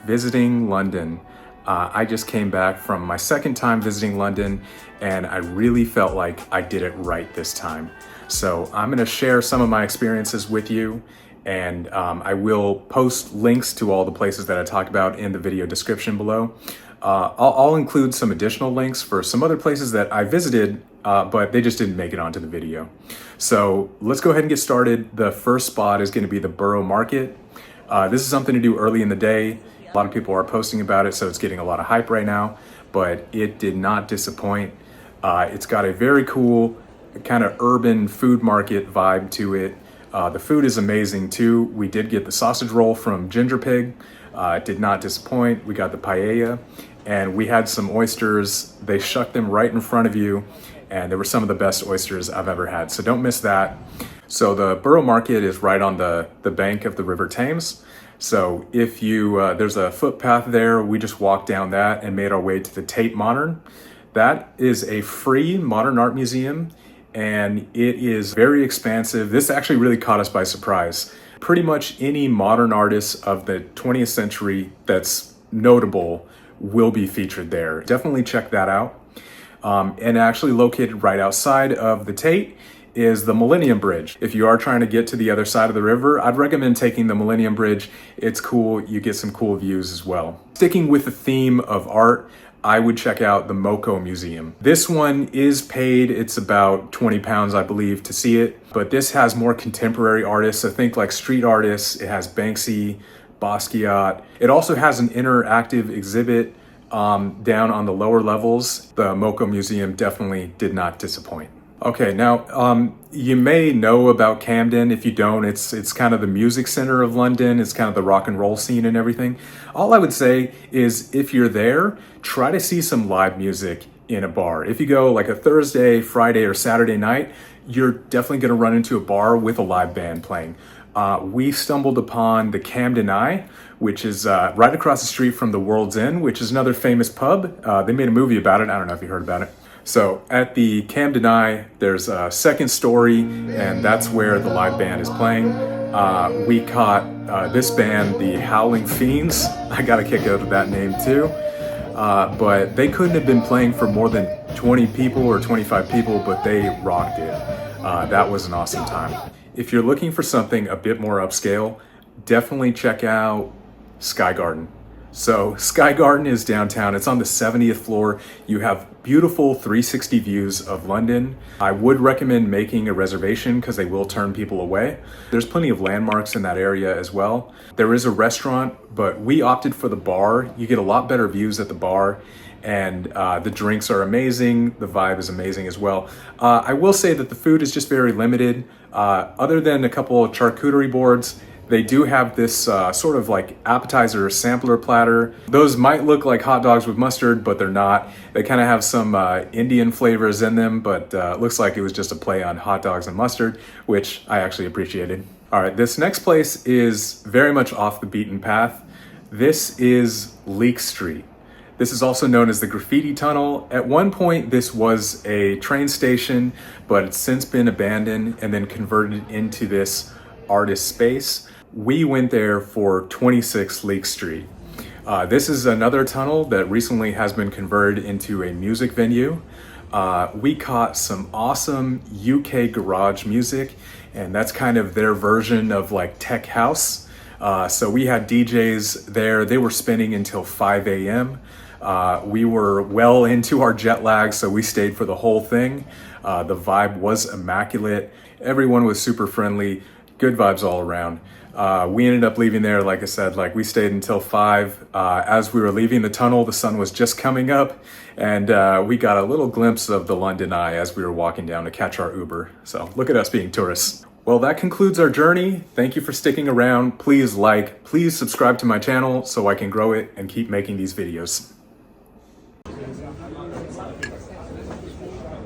visiting London. I just came back from my second time visiting London, and I really felt like I did it right this time. So I'm gonna share some of my experiences with you, and I will post links to all the places that I talked about in the video description below. I'll include some additional links for some other places that I visited, but they just didn't make it onto the video. So let's go ahead and get started. The first spot is gonna be the Borough Market. This is something to do early in the day. A lot of people are posting about it, so it's getting a lot of hype right now, but it did not disappoint. It's got a very cool kind of urban food market vibe to it. The food is amazing too. We did get the sausage roll from Ginger Pig. It did not disappoint. We got the paella, and we had some oysters. They shucked them right in front of you, and they were some of the best oysters I've ever had, so don't miss that. So the Borough Market is right on the bank of the River Thames. So if you, there's a footpath there, we just walked down that and made our way to the Tate Modern. That is a free modern art museum, and it is very expansive. This actually really caught us by surprise. Pretty much any modern artist of the 20th century that's notable will be featured there. Definitely check that out. And actually located right outside of the Tate is the Millennium Bridge. If you are trying to get to the other side of the river, I'd recommend taking the Millennium Bridge. It's cool, you get some cool views as well. Sticking with the theme of art, I would check out the Moco Museum. This one is paid, it's about 20 pounds, I believe, to see it, but this has more contemporary artists, so think like street artists. It has Banksy, Basquiat. It also has an interactive exhibit down on the lower levels. The Moco Museum definitely did not disappoint. Okay, now you may know about Camden. If you don't, it's kind of the music center of London. It's kind of the rock and roll scene and everything. All I would say is if you're there, try to see some live music in a bar. If you go like a Thursday, Friday, or Saturday night, you're definitely gonna run into a bar with a live band playing. We stumbled upon the Camden Eye, which is right across the street from the World's Inn, which is another famous pub. They made a movie about it. I don't know if you heard about it. So at the Camden Eye, there's a second story, and that's where the live band is playing. We caught this band, the Howling Fiends. I got a kick out of that name too. But they couldn't have been playing for more than 20 people or 25 people, but they rocked it. That was an awesome time. If you're looking for something a bit more upscale, definitely check out Sky Garden. So Sky Garden is downtown. It's on the 70th floor. You have beautiful 360 views of London. I would recommend making a reservation because they will turn people away. There's plenty of landmarks in that area as well. There is a restaurant, but we opted for the bar. You get a lot better views at the bar, and the drinks are amazing. The vibe is amazing as well. I will say that the food is just very limited. Other than a couple of charcuterie boards, they do have this sort of like appetizer sampler platter. Those might look like hot dogs with mustard, but they're not. They kind of have some Indian flavors in them, but it looks like it was just a play on hot dogs and mustard, which I actually appreciated. All right, this next place is very much off the beaten path. This is Leek Street. This is also known as the Graffiti Tunnel. At one point, this was a train station, but it's since been abandoned and then converted into this artist space. We went there for 26 Leek Street. This is another tunnel that recently has been converted into a music venue. We caught some awesome UK garage music, and that's kind of their version of like tech house. So we had DJs there. They were spinning until 5 a.m. We were well into our jet lag, so we stayed for the whole thing. The vibe was immaculate. Everyone was super friendly. Good vibes all around. We ended up leaving there, like I said, like we stayed until 5. As we were leaving the tunnel, the sun was just coming up, and we got a little glimpse of the London Eye as we were walking down to catch our Uber. So look at us being tourists. Well, that concludes our journey. Thank you for sticking around. Please subscribe to my channel so I can grow it and keep making these videos.